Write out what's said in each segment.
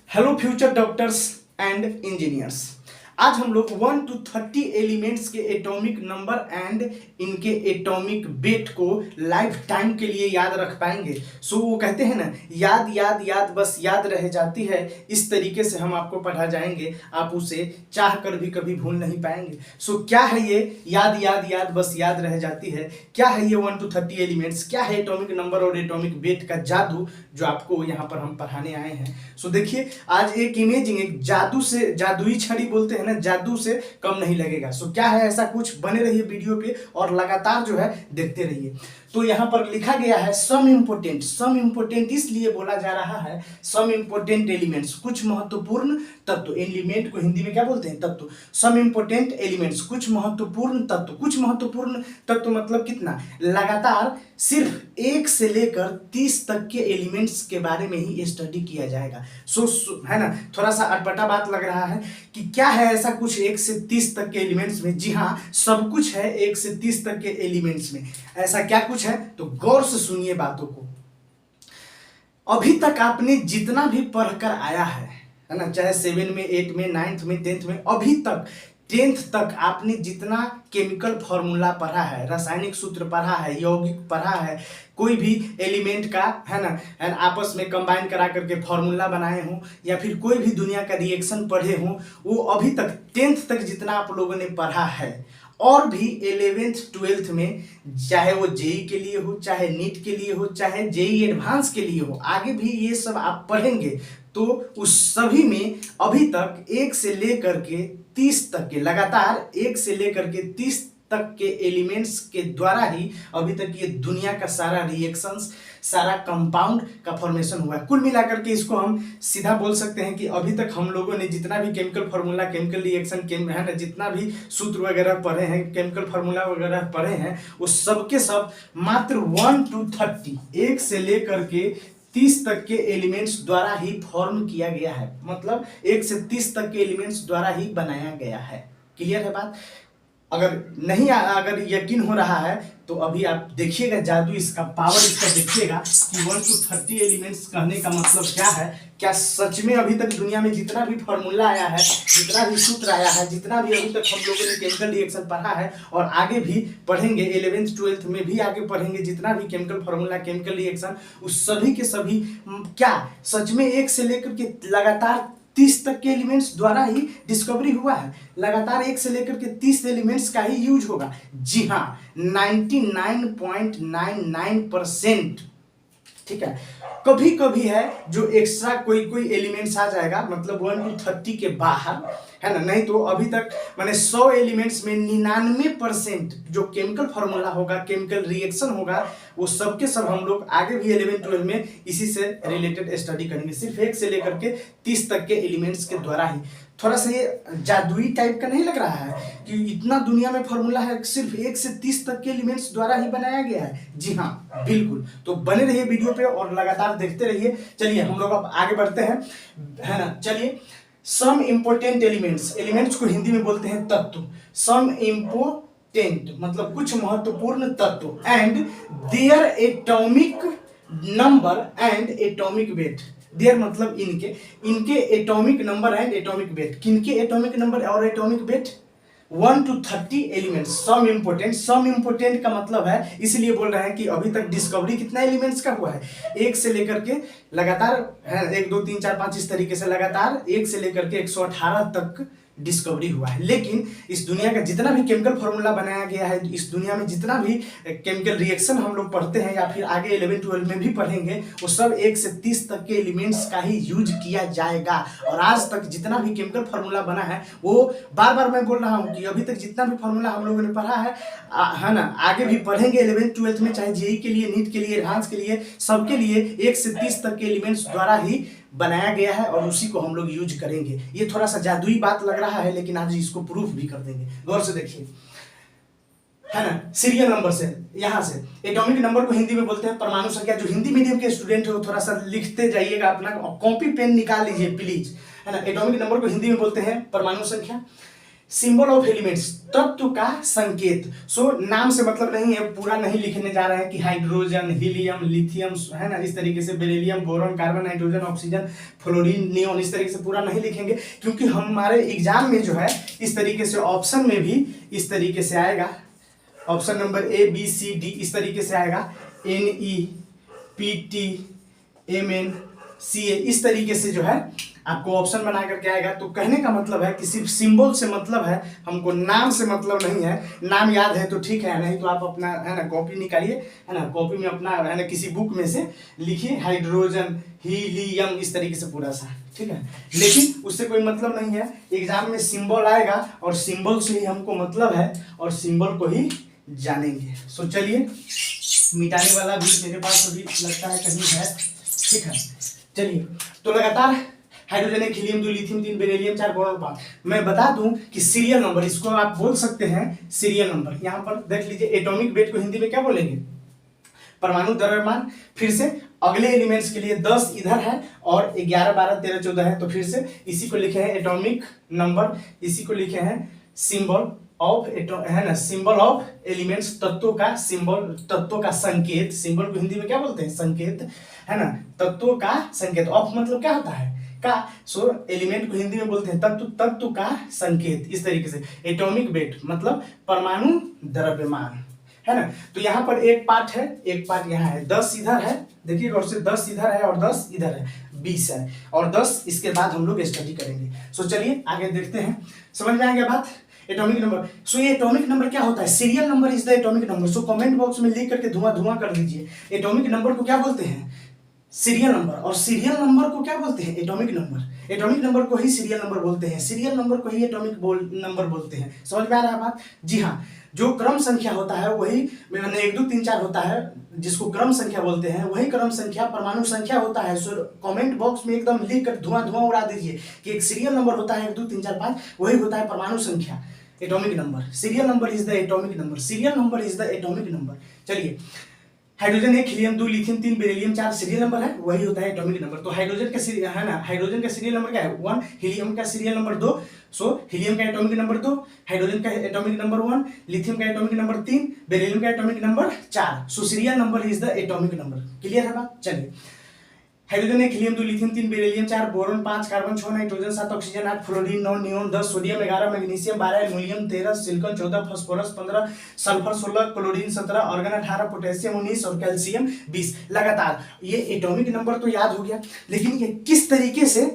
Hello future doctors and engineers. आज हम लोग 1 to 30 एलिमेंट्स के एटॉमिक नंबर एंड इनके एटॉमिक वेट को लाइफ टाइम के लिए याद रख पाएंगे। वो कहते हैं ना, याद याद याद बस याद रह जाती है। इस तरीके से हम आपको पढ़ा जाएंगे, आप उसे चाह कर भी कभी भूल नहीं पाएंगे। क्या है ये याद याद याद बस याद रह जाती है? क्या है ये 1 to 30 एलिमेंट्स? क्या है एटॉमिक नंबर और एटॉमिक वेट का जादू जो आपको यहाँ पर हम पढ़ाने आए हैं? देखिए, आज एक इमेजिंग, एक जादू से, जादुई छड़ी बोलते हैं ना, जादू से कम नहीं लगेगा। क्या है ऐसा कुछ, बने रहिए वीडियो पे और लगातार जो है देखते रहिए। तो यहाँ पर लिखा गया है सम इम्पोर्टेंट इसलिए बोला जा रहा है सम इम्पोर्टेंट एलिमेंट्स, कुछ महत्वपूर्ण तत्व। एलिमेंट को हिंदी में क्या बोलते हैं? तत्व। सम इम्पोर्टेंट एलिमेंट्स, कुछ महत्वपूर्ण तत्व। कुछ महत्वपूर्ण तत्व मतलब कितना? लगातार सिर्फ 1 से लेकर 30 तक के एलिमेंट्स के बारे में ही स्टडी किया जाएगा। है ना, थोड़ा सा अटपटा बात लग रहा है कि क्या है ऐसा कुछ 1 से 30 तक के एलिमेंट्स में? जी हाँ, सब कुछ है 1 से 30 तक के एलिमेंट्स में। ऐसा क्या कुछ है? तो गौर से सुनिए बातों को। अभी तक आपने जितना भी पढ़कर आया है ना, चाहे 7 में, 8 में, 9th में, 10th में, अभी तक 10th तक आपने जितना केमिकल फॉर्मूला पढ़ा है, रासायनिक सूत्र पढ़ा है, यौगिक पढ़ा है, कोई भी एलिमेंट का है ना आपस में कंबाइन करा करके फॉर्मूला बनाए हो, या फिर कोई भी दुनिया का रिएक्शन पढ़े हो, वो अभी तक 10th तक जितना आप लोगों ने पढ़ा है, और भी 11th 12th में, चाहे वो जेई के लिए हो, चाहे नीट के लिए हो, चाहे जेई एडवांस के लिए हो, आगे भी ये सब आप पढ़ेंगे, तो उस सभी में अभी तक 1 से लेकर के 30 तक के, लगातार 1 से लेकर के 30 तक के एलिमेंट्स के द्वारा ही अभी तक ये दुनिया का सारा रिएक्शंस, सारा कंपाउंड का फॉर्मेशन हुआ है। कुल मिलाकर के इसको हम सीधा बोल सकते हैं कि अभी तक हम लोगों ने जितना भी केमिकल फार्मूला, केमिकल रिएक्शन है ना, जितना भी सूत्र वगैरह पढ़े हैं, केमिकल फार्मूला वगैरह पढ़े हैं, वो सब के सब मात्र 1 to 30, 1 से लेकर के 30 तक के एलिमेंट्स द्वारा ही फॉर्म किया गया है। मतलब 1 से 30 तक के एलिमेंट्स द्वारा ही बनाया गया है। क्लियर है बात? अगर यकीन हो रहा है तो अभी आप देखिएगा जादू, इसका पावर इसका देखिएगा कि 1 to 30 एलिमेंट्स कहने का मतलब क्या है। क्या सच में अभी तक दुनिया में जितना भी फॉर्मूला आया है, जितना भी सूत्र आया है, जितना भी अभी तक हम लोगों ने केमिकल रिएक्शन पढ़ा है और आगे भी पढ़ेंगे, 11th 12th में भी आगे पढ़ेंगे, जितना भी केमिकल फार्मूला, केमिकल रिएक्शन, उस सभी के सभी क्या सच में 1 से लेकर के लगातार 30 तक के एलिमेंट्स द्वारा ही डिस्कवरी हुआ है? लगातार 1 से लेकर के 30 एलिमेंट्स का ही यूज होगा। जी हाँ, 99.99%। ठीक है, कभी कभी है जो एक्स्ट्रा कोई एलिमेंट्स आ जाएगा, मतलब 1 to 30 के बाहर, है ना, नहीं तो अभी तक माने 100 एलिमेंट्स में 99% जो केमिकल फार्मूला होगा, केमिकल रिएक्शन होगा, वो सब के सब हम लोग आगे भी 11 12 में इसी से रिलेटेड स्टडी करेंगे, सिर्फ 1 से लेकर के 30 तक के एलिमेंट्स के द्वारा ही। थोड़ा सा ये जादुई टाइप का नहीं लग रहा है कि इतना दुनिया में फॉर्मूला है, सिर्फ 1 से 30 तक के एलिमेंट्स द्वारा ही बनाया गया है? जी हाँ, बिल्कुल। तो बने रहिए वीडियो पे और लगातार देखते रहिए। चलिए हम लोग अब आगे बढ़ते हैं, है ना। चलिए, सम इम्पोर्टेंट एलिमेंट्स को हिंदी में बोलते हैं तत्व। सम इम्पोर्टेंट मतलब कुछ महत्वपूर्ण तत्व, and there atomic number and atomic weight. There मतलब इनके atomic number and atomic weight. किनके एटॉमिक नंबर और atomic weight? 1 to 30 elements. Some important का मतलब है, इसलिए बोल रहे हैं कि अभी तक डिस्कवरी कितना एलिमेंट्स का हुआ है? 1 से लेकर के लगातार है, 1 2 3 4 5 इस तरीके से लगातार 1 से लेकर के 118 तक डिस्कवरी हुआ है। लेकिन इस दुनिया का जितना भी केमिकल फार्मूला बनाया गया है, इस दुनिया में जितना भी केमिकल रिएक्शन हम लोग पढ़ते हैं या फिर आगे 11 12 में भी पढ़ेंगे, वो सब 1 से 30 तक के एलिमेंट्स का ही यूज किया जाएगा। और आज तक जितना भी केमिकल फार्मूला बना है, वो बार बार मैं बोल रहा हूँ कि अभी तक जितना भी फार्मूला हम लोगों ने पढ़ा है ना, आगे भी पढ़ेंगे 11 12 में, चाहे जेई के लिए, नीट के लिए, एडवांस के लिए, सबके लिए 1 से 30 तक के एलिमेंट्स द्वारा ही बनाया गया है और उसी को हम लोग यूज करेंगे। ये थोड़ा सा जादुई बात लग रहा है, लेकिन आज इसको प्रूफ भी कर देंगे। गौर से देखिए, है ना, सीरियल नंबर से, यहां से एटॉमिक नंबर को हिंदी में बोलते हैं परमाणु संख्या। जो हिंदी मीडियम के स्टूडेंट हो, थोड़ा सा लिखते जाइएगा, अपना कॉपी पेन निकाल लीजिए प्लीज, है ना। एटॉमिक नंबर को हिंदी में बोलते हैं परमाणु संख्या। सिंबल ऑफ एलिमेंट्स, तत्व का संकेत। सो नाम से मतलब नहीं है, पूरा नहीं लिखने जा रहे हैं कि हाइड्रोजन, हीलियम, लिथियम, है ना, इस तरीके से beryllium, boron, carbon, nitrogen, oxygen, fluorine, neon, इस तरीके से पूरा नहीं लिखेंगे, क्योंकि हमारे एग्जाम में जो है इस तरीके से ऑप्शन में भी इस तरीके से आएगा, option number A B C D इस तरीके से आएगा, N E P T M N C A, इस तरीके से जो है आपको ऑप्शन बना करके आएगा। तो कहने का मतलब है कि सिर्फ सिंबल से मतलब है, हमको नाम से मतलब नहीं है। नाम याद है तो ठीक है, नहीं तो आप अपना, है ना, कॉपी निकालिए, है ना, कॉपी में अपना, है ना, किसी बुक में से लिखिए हाइड्रोजन, हीलियम, इस तरीके से पूरा सा, ठीक है। लेकिन उससे कोई मतलब नहीं है, एग्जाम में सिंबल आएगा और सिंबल से ही हमको मतलब है और सिंबल को ही जानेंगे। सो चलिए, मिटाने वाला भी मेरे पास अभी लगता है कहीं है, ठीक है। चलिए, तो लगातार hydrogen 1, helium 2, lithium 3, beryllium 4, boron 5। मैं बता दूं कि सीरियल नंबर, इसको आप बोल सकते हैं सीरियल नंबर। यहाँ पर देख लीजिए, एटॉमिक वेट को हिंदी में क्या बोलेंगे? परमाणु द्रव्यमान। फिर से अगले एलिमेंट्स के लिए 10 इधर है और 11, 12, 13, 14 है, तो फिर से इसी को लिखे हैं एटॉमिक नंबर, इसी को लिखे हैं सिंबल ऑफ, है ना, सिंबल ऑफ एलिमेंट्स, तत्वों का सिंबल, तत्वों का संकेत। सिंबल को हिंदी में क्या बोलते हैं? संकेत, है ना, तत्वों का संकेत। ऑफ मतलब क्या होता है? का। सो एलिमेंट को हिंदी में बोलते हैं तत्व, तत्व का संकेत, इस तरीके से। एटॉमिक वेट मतलब परमाणु द्रव्यमान, है ना। तो यहाँ पर एक पार्ट है, एक पार्ट यहाँ है, 10 इधर है, देखिए गौर से, 10 इधर है और 10 इधर है, 20 है, और 10 इसके बाद हम लोग स्टडी करेंगे। सो चलिए आगे देखते हैं, समझ में आ गया बात? Atomic number. सो ये एटॉमिक नंबर क्या होता है? Serial number is the atomic number. So comment box में लिख करके धुआं धुआं कर दीजिए, एटॉमिक नंबर को क्या बोलते हैं? Serial number. और सीरियल नंबर को क्या बोलते हैं? Atomic number. एटॉमिक नंबर को ही सीरियल नंबर बोलते हैं, सीरियल नंबर को ही एटॉमिक नंबर बोलते हैं। समझ में आ रहा है बात? जी हाँ, जो क्रम संख्या होता है वही, मैंने 1 2 3 4 होता है जिसको क्रम संख्या बोलते हैं, वही क्रम संख्या परमाणु संख्या होता है। सो कमेंट बॉक्स में एकदम लिख कर धुआं धुआं उड़ा दीजिए कि एक सीरियल नंबर होता है 1 2 3 4 5, वही होता है परमाणु संख्या, atomic number. Serial number is the atomic number, serial number is the atomic number. चलिए, hydrogen 1, helium 2, lithium 3, beryllium 4 serial number है, वही होता है एटॉमिक नंबर। तो हाइड्रोजन का सीरियल, है ना, हाइड्रोजन का सीरियल नंबर क्या है? 1, हीलियम का सीरियल नंबर 2, सो हीलियम का एटॉमिक नंबर 2, हाइड्रोजन का एटॉमिक नंबर 1, लिथियम का एटॉमिक नंबर 3, बेरिलियम का atomic number 4। So serial number is the atomic number. Clear है बात? चलिए, hydrogen 1, helium 2, lithium 3, beryllium 4, boron 5, carbon 6, nitrogen 7, oxygen 8, fluorine 9, neon 10, sodium 11, magnesium 12, aluminium 13, silicon 14, phosphorus 15, sulphur 16, chlorine 17, organ 18, potassium 19 और calcium 20। लगातार ये atomic number तो याद हो गया, लेकिन ये किस तरीके से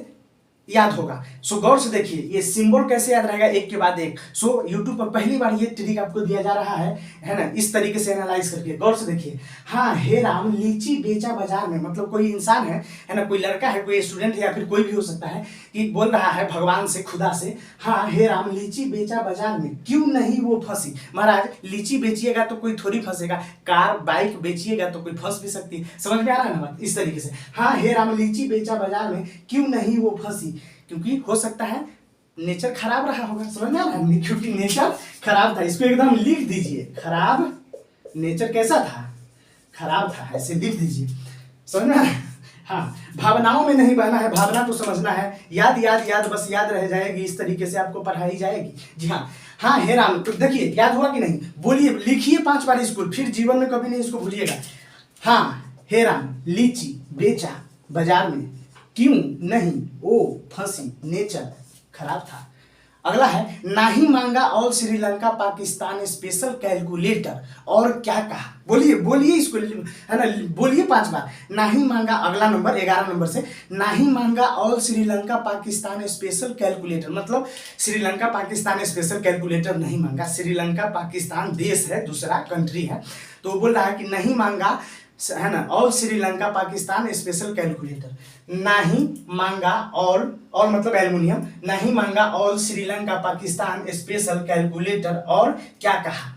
याद होगा? सो गौर से देखिए, ये सिंबल कैसे याद रहेगा एक के बाद एक। सो यूट्यूब पर पहली बार ये ट्रिक आपको दिया जा रहा है ना, इस तरीके से एनालाइज करके। गौर से देखिए, हाँ, हे राम लीची बेचा बाजार में, मतलब कोई इंसान है ना, कोई लड़का है, कोई स्टूडेंट है, या फिर कोई भी हो सकता है, कि बोल रहा है भगवान से, खुदा से, हाँ हे राम लीची बेचा बाजार में, क्यों नहीं वो फंसी। महाराज, लीची बेचिएगा तो कोई थोड़ी फंसेगा, कार बाइक बेचिएगा तो कोई फंस भी सकती है। समझ में आ रहा है ना बात? इस तरीके से, हाँ हे राम लीची बेचा बाजार में, क्यों नहीं वो फंसी, क्योंकि हो सकता है नेचर खराब रहा होगा। समझ में आ रहा है? क्योंकि नेचर खराब था, इसको एकदम लिख दीजिए, खराब नेचर कैसा था? खराब था, ऐसे लिख दीजिए। समझ में आ रहा है? हाँ, भावनाओं में नहीं बहना है, भावना को समझना है। याद याद याद, बस याद रह जाएगी, इस तरीके से आपको पढ़ाई जाएगी। जी हाँ, हाँ हे राम, तो देखिए याद हुआ कि नहीं? बोलिए, लिखिए 5 बार इसको, फिर जीवन में कभी नहीं इसको भूलिएगा। हाँ हे राम लीची बेचा बाजार में, क्यों नहीं वो फंसी, नेचर खराब था। अगला है, नाही मांगा all Sri Lanka Pakistan special calculator, और क्या कहा? बोलिए बोलिए इसको, है ना, बोलिए 5 बार। नाही मांगा, अगला नंबर 11 नंबर से, नाही मांगा all Sri Lanka Pakistan special calculator, मतलब श्रीलंका पाकिस्तान स्पेशल कैलकुलेटर नहीं मांगा। श्रीलंका पाकिस्तान देश है, दूसरा कंट्री है, तो बोल रहा है कि नहीं मांगा, है ना, all Sri Lanka Pakistan special calculator. नहीं मांगा और मतलब एल्युमिनियम, नहीं मांगा all Sri Lanka Pakistan special calculator, और क्या कहा?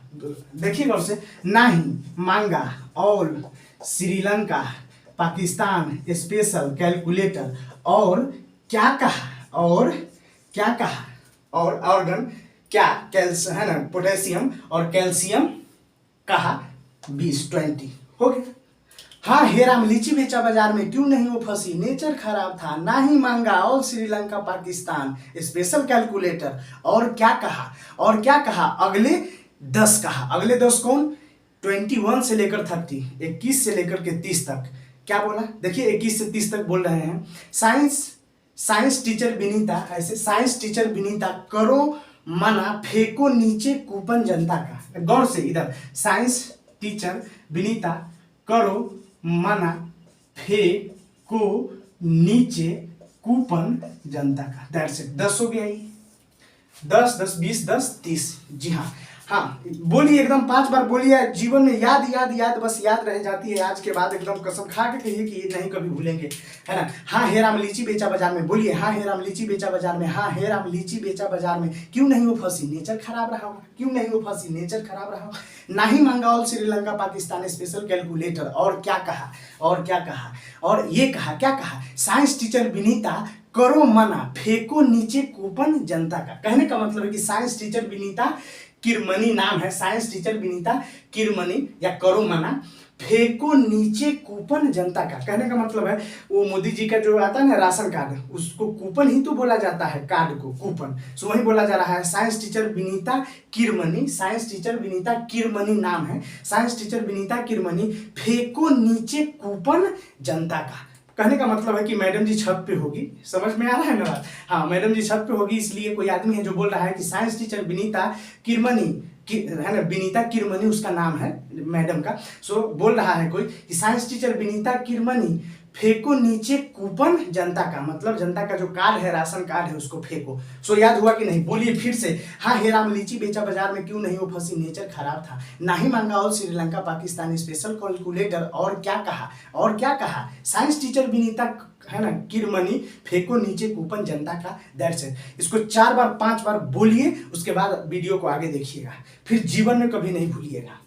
देखिए गौर से, नहीं मांगा all Sri Lanka Pakistan special calculator, और क्या कहा? और क्या कहा? और ऑर्गन क्या? है ना, पोटेशियम और कैल्शियम कहा 20 हो गया। हाँ हे राम लीची बेचा बाजार में, क्यों नहीं वो फंसी, नेचर खराब था ना ही मांगा, all Sri Lanka Pakistan, special calculator, और क्या कहा, और क्या कहा, अगले 10 कहा। अगले 10 कौन, 21 से लेकर 30, 21 से लेकर के 30 तक। क्या बोला, देखिए 21 से 30 तक बोल रहे हैं। साइंस टीचर विनीता, ऐसे साइंस टीचर विनीता करो मना, फेंको नीचे कूपन जनता का। गौर से इधर, साइंस टीचर विनीता करो मना, फेंको नीचे कूपन जनता का। That's it. 10 हो गया ये, 10 10 20 10 30। जी हाँ, हाँ बोलिए एकदम 5 बार बोलिए, जीवन में याद याद याद बस याद रह जाती है। आज के बाद एकदम कसम खा के कहिए कि ये नहीं कभी भूलेंगे, है ना। हाँ हे राम लीची बेचा बाजार में, बोलिए हाँ हे राम लीची बेचा बाजार में, हाँ हे राम लीची बेचा बाजार में, क्यों नहीं वो फंसी, नेचर खराब रहा होगा, क्यों नहीं वो फंसी, नेचर खराब रहा होगा, ना ही मांगा all Sri Lanka Pakistan, special calculator, और क्या कहा, और क्या कहा, और ये कहा, क्या कहा, साइंस टीचर विनीता करो मना, फेंको नीचे कूपन जनता का। कहने का मतलब है कि साइंस टीचर विनीता किरमनी नाम है, साइंस टीचर विनीता किरमनी या करो मना, फेंको नीचे कूपन जनता का। कहने का मतलब है वो मोदी जी का जो आता है ना राशन कार्ड, उसको कूपन ही तो बोला जाता है, कार्ड को कूपन, सो वही बोला जा रहा है। Science teacher Vinita Kirmani, science teacher Vinita Kirmani नाम है, साइंस टीचर विनीता किरमनी, फेंको नीचे कूपन जनता का। कहने का मतलब है कि मैडम जी छत पे होगी, समझ में आ रहा है ना बात। हाँ मैडम जी छत पे होगी, इसलिए कोई आदमी है जो बोल रहा है कि साइंस टीचर विनीता किरमनी है ना, विनीता किरमनी उसका नाम है मैडम का। सो बोल रहा है कोई कि साइंस टीचर विनीता किरमनी फेंको नीचे कूपन जनता का, मतलब जनता का जो कार्ड है, राशन कार्ड है, उसको फेंको। सो याद हुआ कि नहीं, बोलिए फिर से। हाँ हे राम लीची बेचा बाजार में, क्यों नहीं वो फंसी, नेचर खराब था ना ही मांगा all Sri Lanka Pakistan, special calculator, और क्या कहा, और क्या कहा, साइंस टीचर विनीता है ना किरमनी, फेंको नीचे कूपन जनता का। That's it. इसको 4 बार 5 बार बोलिए, उसके बाद वीडियो को आगे देखिएगा, फिर जीवन में कभी नहीं भूलिएगा।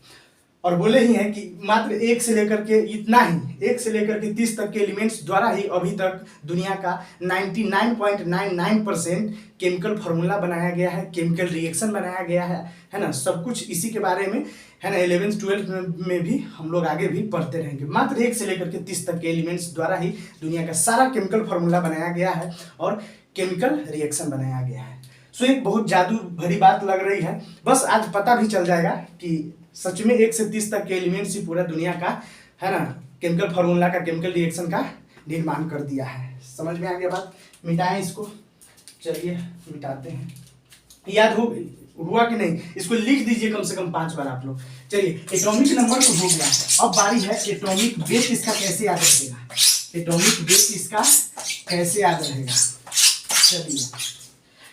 और बोले ही हैं कि मात्र 1 से लेकर के इतना ही, 1 से लेकर के 30 तक के एलिमेंट्स द्वारा ही अभी तक दुनिया का 99.99% केमिकल फार्मूला बनाया गया है, केमिकल रिएक्शन बनाया गया है ना। सब कुछ इसी के बारे में है ना, 11th 12th में भी हम लोग आगे भी पढ़ते रहेंगे। मात्र 1 से लेकर के 30 तक के एलिमेंट्स द्वारा ही दुनिया का सारा केमिकल फार्मूला बनाया गया है और केमिकल रिएक्शन बनाया गया है। सो एक बहुत जादू भरी बात लग रही है, बस आज पता भी चल जाएगा कि सच में 1 से 30 तक के एलिमेंट्स ही पूरा दुनिया का है ना केमिकल फार्मूला का, केमिकल रिएक्शन का निर्माण कर दिया है। समझ में आ गया बात। मिटाएं इसको, चलिए मिटाते हैं। याद हुआ कि नहीं, इसको लिख दीजिए कम से कम 5 बार आप लोग। चलिए एटॉमिक नंबर तो हो गया, अब बारी है एटॉमिक वेट, इसका कैसे याद रहेगा, एटॉमिक वेट इसका कैसे याद रहेगा। चलिए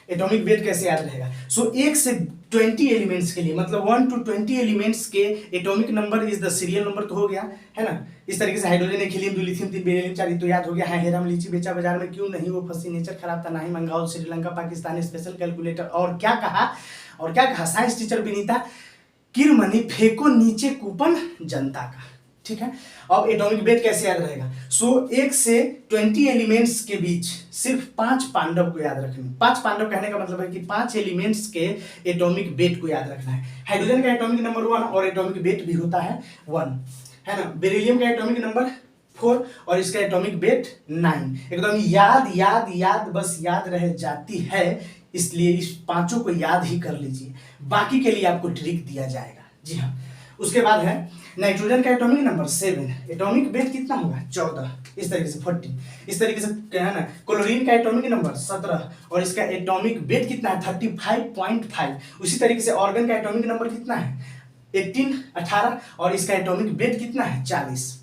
एटॉमिक वेट कैसे याद रहेगा। सो 1 से 20 एलिमेंट्स के लिए, मतलब 1 to 20 एलिमेंट्स के atomic number is the serial number, तो हो गया है ना। इस तरीके से हाइड्रोजन 1 हीलियम 2 लिथियम 3 बेरिलियम 4, तो याद हो गया। है राम लीची बेचा बाजार में, क्यों नहीं वो फंसी, नेचर खराब था ना ही मांगा all Sri Lanka Pakistan, special calculator, और क्या कहा, और क्या कहा, साइंस टीचर विनीता किरमनी, फेंको नीचे कूपन जनता का। ठीक है, अब एटॉमिक वेट कैसे याद रहेगा। सो 1 से 20 एलिमेंट्स के बीच सिर्फ 5 पांडव को याद रखना। 5 पांडव कहने का मतलब है कि 5 एलिमेंट्स के एटॉमिक वेट को याद रखना है। हाइड्रोजन का एटॉमिक नंबर 1 और एटॉमिक वेट भी होता है 1, है ना। बेरिलियम का एटॉमिक नंबर 4 और इसका एटॉमिक वेट 9। एकदम याद याद याद बस याद रह जाती है, इसलिए इस 5 को याद ही कर लीजिए, बाकी के लिए आपको ट्रिक दिया जाएगा। जी हाँ, उसके बाद है नाइट्रोजन का एटॉमिक नंबर 7, एटॉमिक वेट कितना होगा 14, इस तरीके से 40, इस तरीके से है ना। क्लोरीन का एटॉमिक नंबर 17 और इसका एटॉमिक वेट कितना है 35.5। उसी तरीके से ऑर्गन का एटॉमिक नंबर कितना है 18 और इसका एटॉमिक वेट कितना है 40।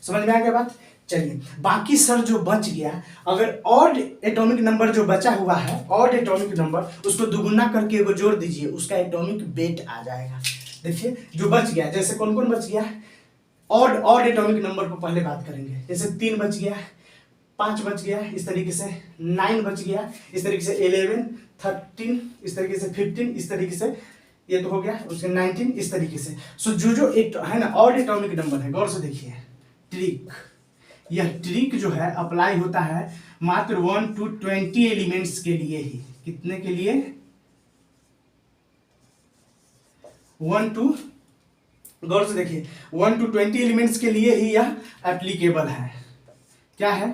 समझ में आ गया बात। चलिए बाकी सर जो बच गया, अगर ऑड एटॉमिक नंबर जो बचा हुआ है, ऑड एटॉमिक नंबर, उसको दुगुना करके एगो जोड़ दीजिए, उसका एटॉमिक वेट आ जाएगा। देखिए जो बच गया, जैसे कौन कौन बच गया, ऑड एटॉमिक नंबर पर पहले बात करेंगे। जैसे 3 बच गया, 5 बच गया, इस तरीके से 9 बच गया, इस तरीके से 11, 13, इस तरीके से 15, इस तरीके से ये तो हो गया, उसके 19, इस तरीके से। सो जो एक है ना ऑड एटॉमिक नंबर है, गौर से देखिए ट्रिक, यह ट्रिक जो है अप्लाई होता है मात्र 1 to 20 एलिमेंट्स के लिए ही। कितने के लिए, 1 to गौर से देखिए 1 to 20 एलिमेंट्स के लिए ही यह एप्लीकेबल है। क्या है?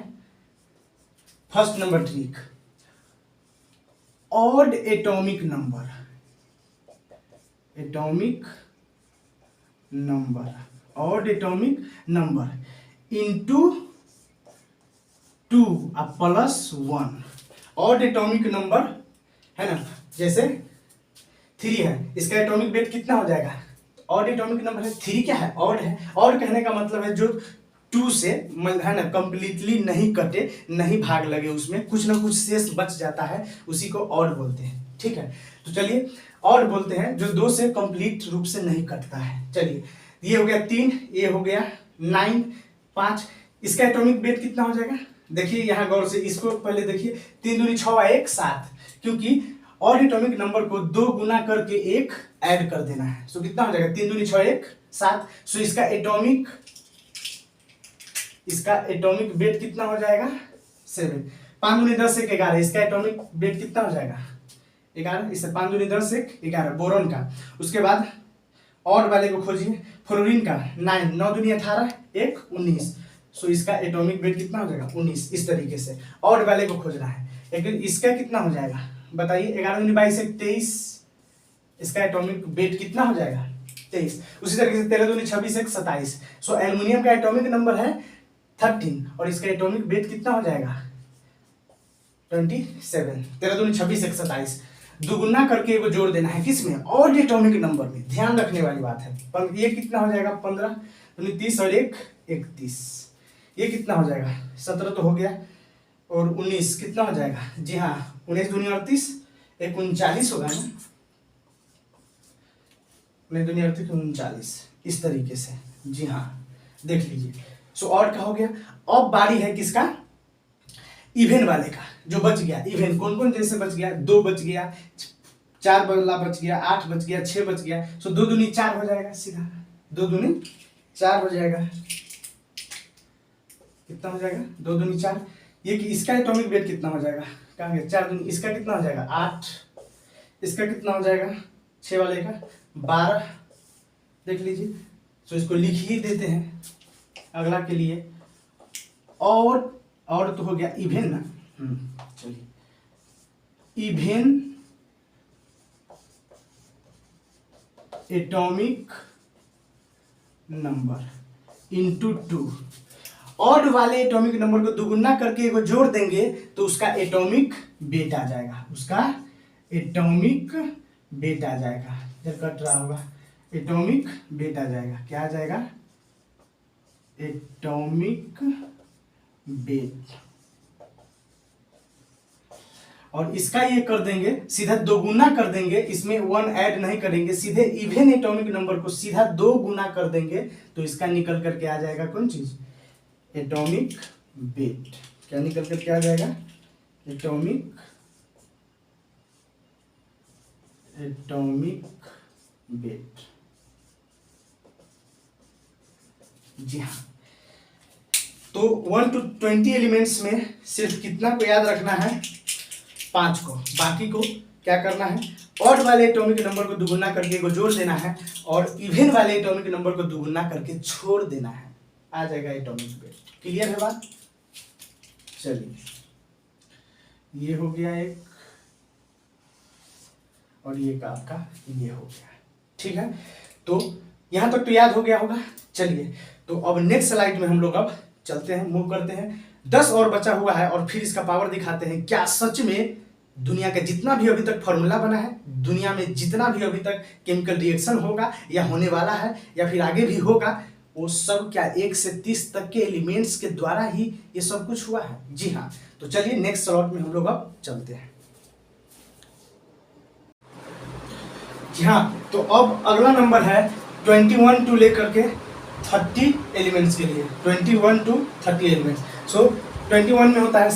First number trick, odd atomic number, odd atomic number into 2 plus 1। Odd atomic number है ना, जैसे 3 है, इसका एटॉमिक वेट कितना हो जाएगा? ऑड एटॉमिक नंबर है, 3 क्या है? ऑड है। ऑड कहने का मतलब है जो 2 से है ना कंप्लीटली नहीं कटे, नहीं भाग लगे, उसमें कुछ ना कुछ शेष बच जाता है, उसी को ऑड बोलते हैं। ठीक है, तो चलिए ऑड बोलते हैं जो 2 से कंप्लीट रूप से नहीं कटता है। चलिए ये हो गया 3, ये हो गया 9, 5। इसका एटॉमिक वेट कितना हो जाएगा? देखिए यहाँ गौर से, इसको पहले देखिए, 3 दूनी 6 1 7, क्योंकि ऑड एटॉमिक नंबर को 2 गुना करके 1 ऐड कर देना है। सो कितना हो जाएगा? 3 दूनी 6 1 7। सो इसका एटॉमिक वेट कितना हो जाएगा? 7। 5 दूनी 10 1 11, इसका एटॉमिक वेट कितना हो जाएगा? 11। इससे 5 दूनी 10 1 11 बोरॉन का। उसके बाद ऑड वाले को खोजिए, फ्लोरीन का 9, 9 दूनी 18 1 19। सो इसका एटॉमिक वेट कितना हो जाएगा? 19। इस तरीके से ऑड वाले को खोजना है। लेकिन इसका कितना हो जाएगा बताइए? 11 दूनी 22 1 23, इसका एटॉमिक वेट कितना हो जाएगा? 23। उसी तरीके से 13 दूनी 26 1 27। सो एल्युमिनियम का एटॉमिक नंबर है 13 और इसका एटॉमिक वेट कितना हो जाएगा? 27। 13 दूनी 26 1 27, दुगुना करके एगो जोड़ देना है, किसमें? ऑड एटॉमिक नंबर में। ध्यान रखने वाली बात है। ये कितना हो जाएगा? 15 दूनी 30 और 1 31। ये कितना हो जाएगा? 17 तो हो गया, और 19 कितना हो जाएगा? जी हाँ, 19 दूनी 38 1 39 होगा ना, 19 दूनी 38 39। इस तरीके से, जी हाँ, देख लीजिए। सो ऑड का हो गया। अब बारी है किसका? इवेन वाले का, जो बच गया। इवेन कौन कौन जैसे बच गया? 2 बच गया, 4 वाला बच गया, 8 बच गया, 6 बच गया। सो 2 दूनी 4 हो जाएगा, सीधा 2 दूनी 4 हो जाएगा। कितना हो जाएगा? 2 दूनी 4। ये कि इसका एटॉमिक वेट कितना हो जाएगा? कहाँ गया? 4 दूनी, इसका कितना हो जाएगा? 8। इसका कितना हो जाएगा? 6 वाले का 12। देख लीजिए। सो इसको लिख ही देते हैं अगला के लिए। और तो हो गया इवेन ना। चलिए, even atomic number into 2। Odd वाले एटॉमिक नंबर को दुगुना करके एगो जोड़ देंगे तो उसका एटॉमिक वेट आ जाएगा। उसका एटॉमिक वेट आ जाएगा। इधर कट रहा होगा, एटॉमिक वेट आ जाएगा। क्या आ जाएगा? Atomic weight. और इसका ये कर देंगे, सीधा दोगुना कर देंगे, इसमें 1 ऐड नहीं करेंगे, सीधे इवेन एटॉमिक नंबर को सीधा 2 गुना कर देंगे तो इसका निकल करके आ जाएगा कौन चीज? Atomic weight. क्या निकल करके आ जाएगा? Atomic weight. जी हाँ, तो 1 to 20 एलिमेंट्स में सिर्फ कितना को याद रखना है? 5 को। बाकी को क्या करना है? ऑड वाले एटॉमिक नंबर को दुगुना करके को जोड़ देना है और इवेन वाले एटॉमिक नंबर को दुगुना करके छोड़ देना है, आ जाएगा एटॉमिक वेट। क्लियर है बात? चलिए, ये हो गया एक, और ये का आपका ये हो गया। ठीक है, तो यहां तक तो याद हो गया होगा। चलिए, तो अब नेक्स्ट स्लाइड में हम लोग अब चलते हैं, मूव करते हैं। 10 और बचा हुआ है और फिर इसका पावर दिखाते हैं। क्या सच में दुनिया का जितना भी अभी तक फॉर्मूला बना है, दुनिया में जितना भी अभी तक केमिकल रिएक्शन होगा या होने वाला है या फिर आगे भी होगा, वो सब क्या 1 से 30 तक के एलिमेंट्स के द्वारा ही ये सब कुछ हुआ है? जी हाँ। तो चलिए नेक्स्ट स्लॉट में हम लोग अब चलते हैं। जी हाँ, तो अब अगला नंबर है 21 टू लेकर के 30 एलिमेंट्स के लिए। 21 टू 30 एलिमेंट्स। सो 21 में होता है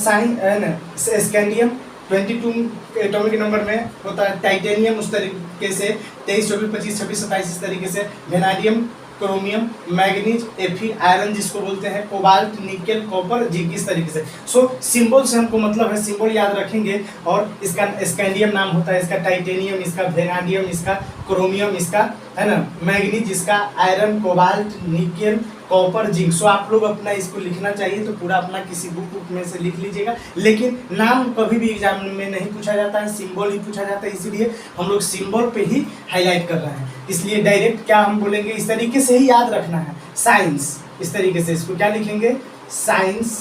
स्कैंडियम, 22 एटॉमिक नंबर में होता है टाइटेनियम, उस तरीके से 23 24 25 26 27 इस तरीके से वेनाडियम, क्रोमियम, मैग्नीज, एफी, आयरन जिसको बोलते हैं, कोबाल्ट, निकेल, कॉपर, जिंक, इस तरीके से। सो सिंबल से हमको मतलब है, सिंबल याद रखेंगे। और इसका स्कैंडियम नाम होता है, इसका टाइटेनियम, इसका वेनाडियम, इसका क्रोमियम, इसका है ना, मैग्नीज जिसका iron, cobalt, nickel, copper, zinc. So आप लोग अपना इसको लिखना चाहिए तो पूरा अपना किसी बुक में से लिख लीजिएगा, लेकिन नाम कभी भी एग्जाम में नहीं पूछा जाता है, सिंबल ही पूछा जाता है, इसीलिए हम लोग सिंबल पे ही हाईलाइट कर रहे हैं। इसलिए डायरेक्ट क्या हम बोलेंगे, इस तरीके से ही याद रखना है। साइंस, इस तरीके से इसको क्या लिखेंगे, science,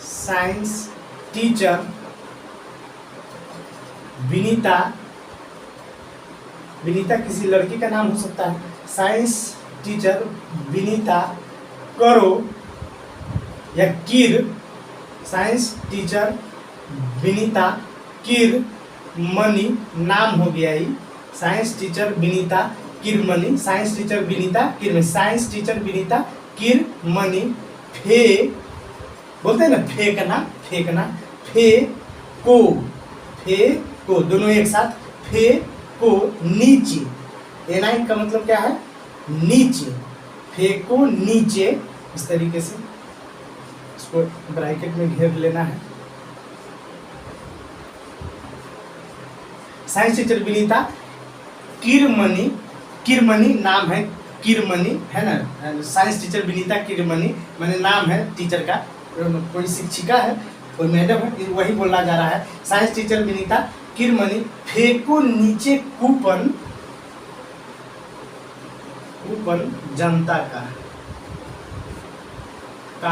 science teacher Vinita, Vinita किसी लड़की का नाम हो सकता है, साइंस टीचर विनीता करो या किर, साइंस टीचर विनीता किर मनी, नाम हो गया ही, science teacher Vinita Kirmani, science teacher Vinita Kirmani, science teacher Vinita Kirmani फे, बोलते हैं ना फेंकना, फेंकना, फे को, फे को, दोनों एक साथ, फे को नीचे, एनाइन का मतलब क्या है, नीचे, फे को नीचे, इस तरीके से इसको ब्रैकेट में घेर लेना है। साइंस टीचर विनीता किरमनी, किरमनी नाम है, किरमनी है ना, साइंस टीचर विनीता किरमनी मैंने नाम है टीचर का, कोई शिक्षिका है, कोई मैडम है, वही बोलना जा रहा है। साइंस टीचर विनीता किरमनी फेंको नीचे कूपन, कूपन जनता का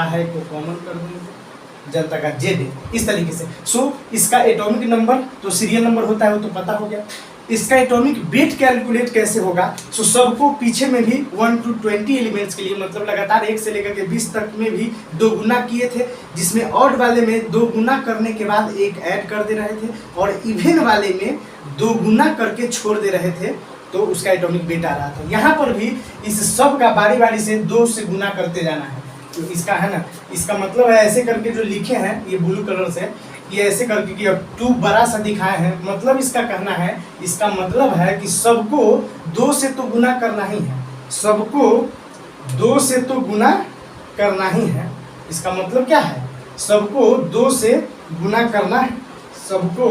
है को कॉमन कर देंगे, जनता का जेड, इस तरीके से। सो इसका एटॉमिक नंबर तो सीरियल नंबर होता है वो तो पता हो गया। इसका एटॉमिक वेट कैलकुलेट कैसे होगा, सो सबको पीछे में भी 1 to 20 एलिमेंट्स के लिए, मतलब लगातार 1 से लेकर के 20 तक में भी 2 गुना किए थे, जिसमें ऑड वाले में 2 गुना करने के बाद 1 ऐड कर दे रहे थे, और इवन वाले में 2 गुना करके छोड़ दे रहे थे, तो उसका एटॉमिक वेट आ रहा था। यहाँ पर भी इस सब का बारी बारी से 2 से गुना करते जाना है। तो इसका है ना, इसका मतलब है ऐसे करके जो लिखे हैं ये ब्लू कलर से, ये ऐसे करके कि अब 2 बड़ा सा दिखाए हैं, मतलब इसका कहना है, इसका मतलब है कि सबको 2 से तो गुना करना ही है, सबको 2 से तो गुना करना ही है। इसका मतलब क्या है, सबको 2 से गुना करना है, सबको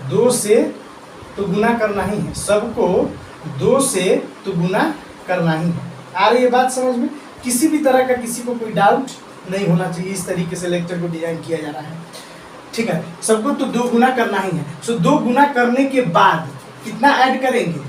2 से तो गुना करना ही है, सबको 2 से तो गुना करना ही है। आ रही है बात समझ में? किसी भी तरह का किसी को कोई डाउट नहीं होना चाहिए, इस तरीके से लेक्चर को डिजाइन किया जा रहा है, ठीक है। सबको तो 2 गुना करना ही है। सो 2 गुना करने के बाद कितना ऐड करेंगे,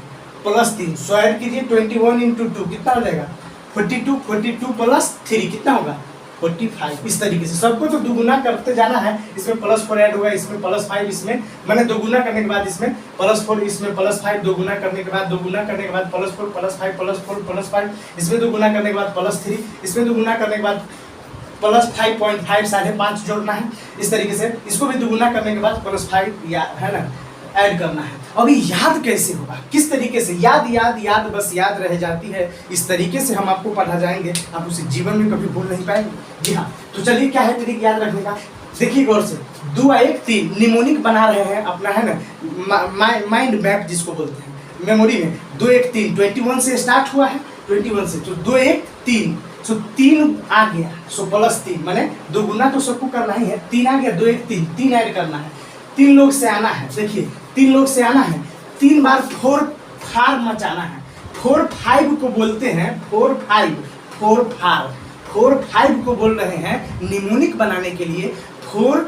+3, सो ऐड कीजिए 21 × 2 कितना हो जाएगा, 42, 42 + 3 कितना होगा, 45। इस तरीके से सबको तो 2 गुना करते जाना है, इसमें +4 ऐड होगा, इसमें +5, इसमें मैंने 2 गुना करने के बाद इसमें +4, इसमें +5, 2 गुना करने के बाद 2 गुना करने के बाद +4 +5 +4 +5, इसमें 2 गुना करने के बाद +3, इसमें 2 गुना करने के बाद +5.5, 5.5 जोड़ना है। इस तरीके से इसको भी 2 गुना करने के बाद +5 या है ना ऐड करना है। अभी याद कैसे होगा, किस तरीके से, याद याद याद बस याद रह जाती है, इस तरीके से हम आपको पढ़ा जाएंगे, आप उसे जीवन में कभी भूल नहीं पाएंगे। जी हाँ, तो चलिए क्या है ट्रिक याद रखने का, देखिए गौर से, 2 1 3 निमोनिक बना रहे हैं अपना, है ना, माइंड मैप जिसको बोलते हैं मेमोरी में। 2 1 3 21 से स्टार्ट हुआ है, 21 से, तो 2 1 3, सो 3 आ गया, सो +3 माने 2 गुना तो सबको करना ही है, 3 आ गया, 2 1 3, 3 ऐड करना है, 3 लोग से आना है, देखिए 3 लोग से आना है, 3 बार 4 फार मचाना है। 4 5 को बोलते हैं 4 5, 4 फार, 4 5 को बोल रहे हैं निमोनिक बनाने के लिए 4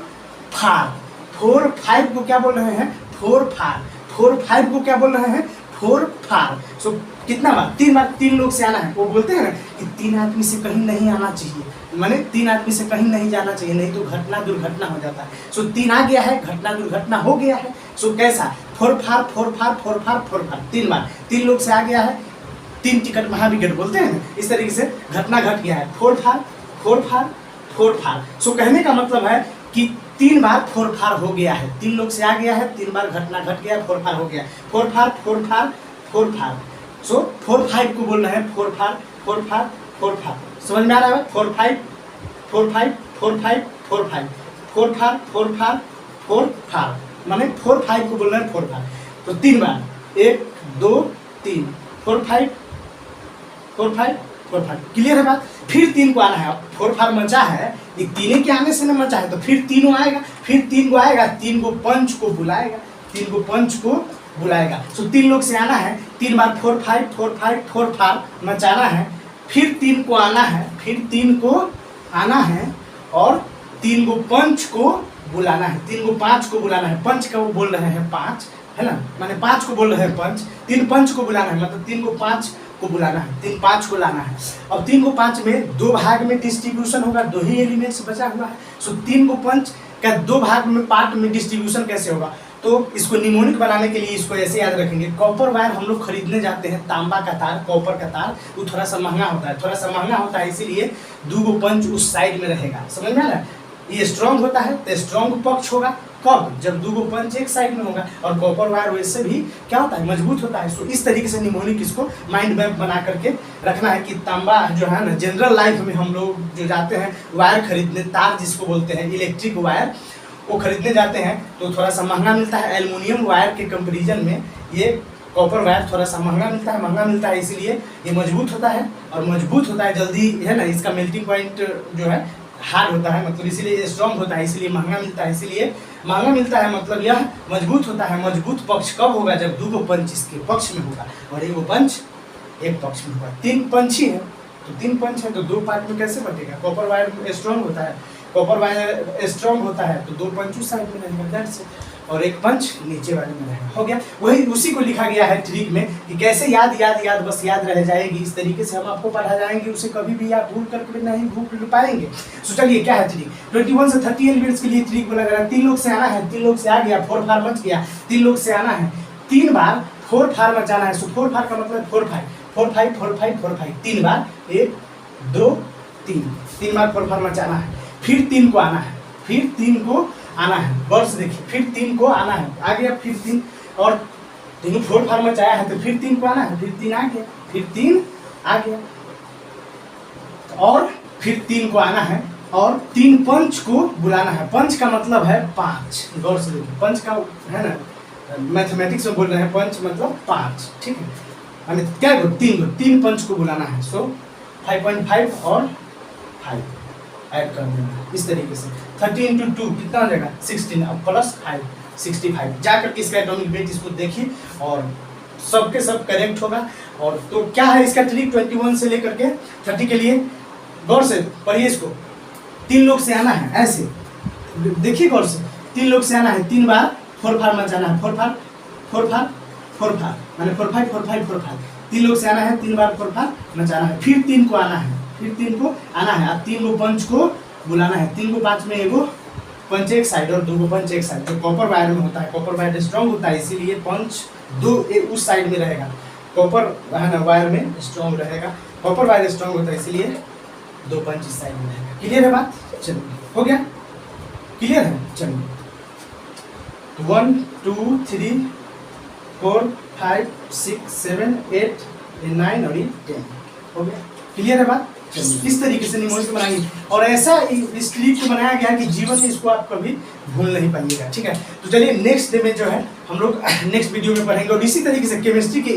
फार, 4 5 को क्या बोल रहे हैं, 4 फार, 4 5 को क्या बोल रहे हैं, 4 फार। सो कितना बार, 3 बार 3 लोग से आना है। वो बोलते हैं ना कि 3 आदमी से कहीं नहीं आना चाहिए, माने 3 आदमी से कहीं नहीं जाना चाहिए, नहीं तो घटना दुर्घटना हो जाता है। सो 3 आ गया है, घटना दुर्घटना हो गया है। सो कैसा, 4 फार 4 फार 4 फार 4 फार, 3 बार, 3 लोग से आ गया है, 3 टिकट महाविकेट बोलते हैं ना, इस तरीके से घटना घट गया है, 4 फार 4 फार 4 फार। सो कहने का मतलब है कि 3 बार 4 फार हो गया है, 3 लोग से आ गया है, 3 बार घटना घट गया, 4 फार हो गया, 4 फार 4 फार 4 फार। सो 4 5 को बोलना है 4 फार 4 फार 4 फार, समझ में आ रहा है, 4 5 4 5 4 5 4 5, 4 फार 4 फार 4 फार, माने 4 5 को बोलना है 4 फार। तो 3 बार, 1 2 3, 4 5 4 5 4 5, क्लियर है बात। फिर 3 को आना है, 4 फार मचा है, ये 3 के आने से ना मचा है, तो फिर 3 आएगा, फिर 3 को आएगा, 3 को पंच को बुलाएगा, 3 को पंच को बुलाएगा। सो 3 लोग से आना है, 3 बार 4 5 4 5 4 4 मचाना है, फिर 3 को आना है, फिर 3 को आना है और 3 को पंच को बुलाना है, 3 को 5 को बुलाना है। पंच का वो बोल रहे हैं 5 है ना, माने 5 को बोल रहे हैं पंच, 3 पंच को बुलाना है, मतलब 3 को 5 को बुलाना है, 3 5 को लाना है। अब 3 को 5 में 2 भाग में डिस्ट्रीब्यूशन होगा, 2 ही एलिमेंट्स बचा हुआ है। सो 3 को पंच का 2 भाग में पार्ट में डिस्ट्रीब्यूशन कैसे होगा, तो इसको निमोनिक बनाने के लिए इसको ऐसे याद रखेंगे। कॉपर वायर हम लोग खरीदने जाते हैं, तांबा का तार, कॉपर का तार, वो थोड़ा सा महंगा होता है, थोड़ा सा महंगा होता है, इसीलिए 2 को पंच उस साइड में रहेगा। समझ में आ रहा है? ये स्ट्रॉन्ग होता है तो स्ट्रॉन्ग पक्ष होगा कब, जब 2 को पंच एक साइड में होगा। और कॉपर वायर वैसे भी क्या होता है, मजबूत होता है। सो इस तरीके से निमोनिक इसको माइंड मैप बना करके रखना है कि तांबा जो है ना, जनरल लाइफ में हम लोग जो जाते हैं वायर खरीदने, तार जिसको बोलते हैं इलेक्ट्रिक वायर, वो खरीदने जाते हैं तो थोड़ा सा महंगा मिलता है। एल्युमिनियम वायर के कंपेरिजन में ये कॉपर वायर थोड़ा सा महंगा मिलता है, इसीलिए ये मजबूत होता है, और मजबूत होता है जल्दी है ना, इसका मेल्टिंग पॉइंट जो है हार्ड होता है, मतलब इसीलिए स्ट्रॉन्ग होता है, इसीलिए महंगा मिलता है। इसीलिए महंगा मिलता है मतलब यह मजबूत होता है। मजबूत पक्ष कब होगा, जब 2 को पंच इसके पक्ष में होगा और 1 को पंच एक पक्ष में होगा। 3 पंच ही है तो 3 पंच है तो 2 पार्ट में कैसे बटेगा। कॉपर वायर स्ट्रॉन्ग होता है, कॉपर वायर स्ट्रॉन्ग होता है तो 2 पंच उस साइड में रहेगा, दैट्स इट, और 1 पंच नीचे वाले में रहेगा। हो गया, वही उसी को लिखा गया है ट्रिक में कि कैसे याद बस याद रह जाएगी। इस तरीके से हम आपको पढ़ा जाएंगे, उसे कभी भी आप भूल करके नहीं भूल पाएंगे। सो चलिए क्या है ट्रिक, 21 से 30 एलिमेंट्स के लिए ट्रिक बोला गया। 3 लोग से आना है, 3 लोग से आ गया, 4 फार मच गया, 3 लोग से आना है, 3 बार 4 फार मचाना है। सो 4 फार का मतलब 4 5 4 5 4 5 4 5, 3 बार 1 2 3 बार 4 फार मचाना है, फिर 3 को आना है, फिर 3 को आना है, वर्ष देखिए, फिर 3 को आना है, आ गया, फिर 3 और 3 4 फार मचाया है तो फिर 3 को आना है, फिर 3 आ गया, फिर 3 आ गया, और फिर 3 को आना है और 3 पंच को बुलाना है। पंच का मतलब है 5, गौर से देखिए, पंच का है ना, मैथमेटिक्स में बोल रहे हैं, पंच मतलब 5, ठीक है, यानी क्या को 3 पंच को बुलाना है। सो 5.5 और 5 ऐड कर देना इस तरीके से। 30 × 2 कितना हो जाएगा 16, अब प्लस 5 65। जाकर के इसका एटॉमिक वेट इसको देखिए और सबके सब करेक्ट होगा। और तो क्या है इसका ट्रिक 21 से लेकर के 30 के लिए, गौर से पढ़िए इसको। 3 लोग से आना है, ऐसे देखिए गौर से, 3 लोग से आना है, 3 बार 4 फार मचाना है, 4 फार 4 फार 4 फार माने 4 5 4 5 4 5। 3 लोग से आना है, 3 बार 4 फार मचाना है, फिर 3 को आना है, फिर 3 को आना है, अब 3 को पंच को बुलाना है। 3 को 5 में 1 पंच एक साइड और 2 को पंच एक साइड, जो कॉपर वायर में होता है। कॉपर वायर स्ट्रॉन्ग होता है, इसीलिए पंच 2 उस साइड में रहेगा, कॉपर वायर में स्ट्रॉन्ग रहेगा। कॉपर वायर स्ट्रॉन्ग होता है, इसीलिए 2 पंच इस साइड में रहेगा। क्लियर है बात? चलिए, हो गया, क्लियर है। चलिए 1 2 3 4 5 6 7 8 9 और 10 हो गया। क्लियर है बात? इस तरीके से निमोनिक बनाएंगे, और ऐसा इस ट्रिक को बनाया गया कि जीवन में इसको आप कभी भूल नहीं पाइएगा, ठीक है। तो चलिए नेक्स्ट डे में जो है हम लोग नेक्स्ट वीडियो में पढ़ेंगे, और इसी तरीके से केमिस्ट्री के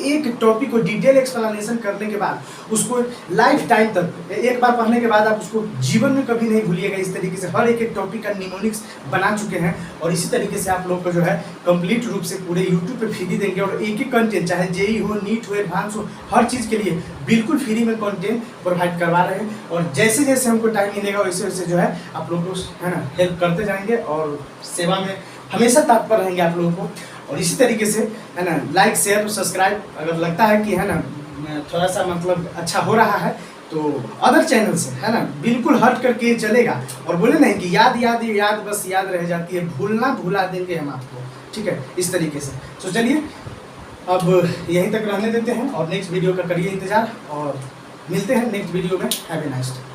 एक टॉपिक को डिटेल एक्सप्लेनेशन करने के बाद उसको लाइफ टाइम तक एक बार पढ़ने के बाद आप उसको जीवन में कभी नहीं भूलिएगा। इस तरीके से हर एक टॉपिक का निमोनिक्स बना चुके हैं, और इसी तरीके से आप लोग को जो है कंप्लीट रूप से पूरे यूट्यूब पे फ्री देंगे। और एक कंटेंट चाहे जेई हो, नीट हो, एडवांस हो, हर चीज़ के लिए बिल्कुल फ्री में कंटेंट प्रोवाइड करवा रहे हैं। और जैसे जैसे हमको टाइम मिलेगा वैसे वैसे जो है आप लोग को है ना हेल्प करते जाएंगे, और सेवा में हमेशा तत्पर रहेंगे आप लोगों को। और इसी तरीके से है ना लाइक शेयर सब्सक्राइब, अगर लगता है कि है ना थोड़ा सा मतलब अच्छा हो रहा है तो अदर चैनल से है ना बिल्कुल हट करके चलेगा, और बोले नहीं कि याद बस याद रह जाती है, भुला देंगे हम आपको, ठीक है, इस तरीके से। तो चलिए अब यहीं तक रहने देते हैं, और नेक्स्ट वीडियो का करिए इंतजार, और मिलते हैं नेक्स्ट वीडियो में। Have a nice day.